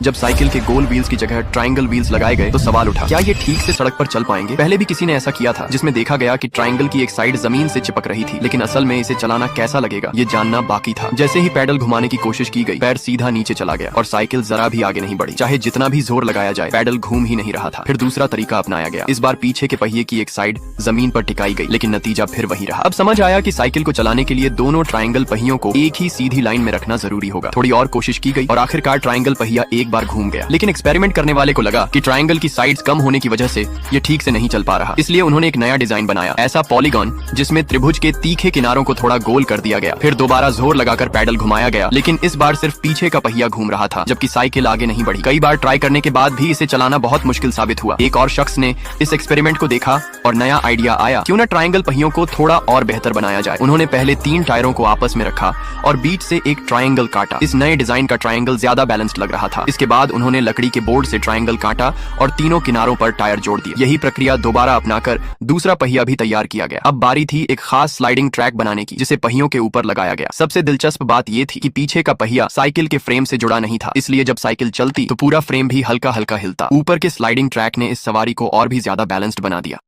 जब साइकिल के गोल व्हील्स की जगह ट्रायंगल व्हील्स लगाए गए तो सवाल उठा, क्या ये ठीक से सड़क पर चल पाएंगे? पहले भी किसी ने ऐसा किया था जिसमें देखा गया कि ट्रायंगल की एक साइड जमीन से चिपक रही थी, लेकिन असल में इसे चलाना कैसा लगेगा ये जानना बाकी था। जैसे ही पैडल घुमाने की कोशिश की गई, पैर सीधा नीचे चला गया और साइकिल जरा भी आगे नहीं बढ़ी। चाहे जितना भी जोर लगाया जाए, पैडल घूम ही नहीं रहा था। फिर दूसरा तरीका अपनाया गया। इस बार पीछे के पहिए की एक साइड जमीन पर टिकाई गई, लेकिन नतीजा फिर वही रहा। अब समझ आया कि साइकिल को चलाने के लिए दोनों ट्रायंगल पहियों को एक ही सीधी लाइन में रखना जरूरी होगा। थोड़ी और कोशिश की गई और आखिरकार ट्रायंगल पहिया एक बार घूम गया, लेकिन एक्सपेरिमेंट करने वाले को लगा कि ट्रायंगल की साइड्स कम होने की वजह से ये ठीक से नहीं चल पा रहा। इसलिए उन्होंने एक नया डिजाइन बनाया, ऐसा पॉलीगॉन जिसमें त्रिभुज के तीखे किनारों को थोड़ा गोल कर दिया गया। फिर दोबारा जोर लगाकर पैडल घुमाया गया, लेकिन इस बार सिर्फ पीछे का पहिया घूम रहा था, जबकि साइकिल आगे नहीं बढ़ी। कई बार ट्राई करने के बाद भी इसे चलाना बहुत मुश्किल साबित हुआ। एक और शख्स ने इस एक्सपेरिमेंट को देखा और नया आइडिया आया, क्यों ना ट्रायंगल पहियों को थोड़ा और बेहतर बनाया जाए। उन्होंने पहले 3 टायरों को आपस में रखा और बीच से एक ट्रायंगल काटा। इस नए डिजाइन का ट्रायंगल ज्यादा बैलेंस्ड लग रहा था। इसके बाद उन्होंने लकड़ी के बोर्ड से ट्रायंगल काटा और तीनों किनारों पर टायर जोड़ दिए। यही प्रक्रिया दोबारा अपनाकर दूसरा पहिया भी तैयार किया गया। अब बारी थी एक खास स्लाइडिंग ट्रैक बनाने की, जिसे पहियों के ऊपर लगाया गया। सबसे दिलचस्प बात यह थी कि पीछे का पहिया साइकिल के फ्रेम से जुड़ा नहीं था, इसलिए जब साइकिल चलती तो पूरा फ्रेम भी हल्का हल्का हिलता। ऊपर के स्लाइडिंग ट्रैक ने इस सवारी को और भी ज्यादा बैलेंस्ड बना दिया।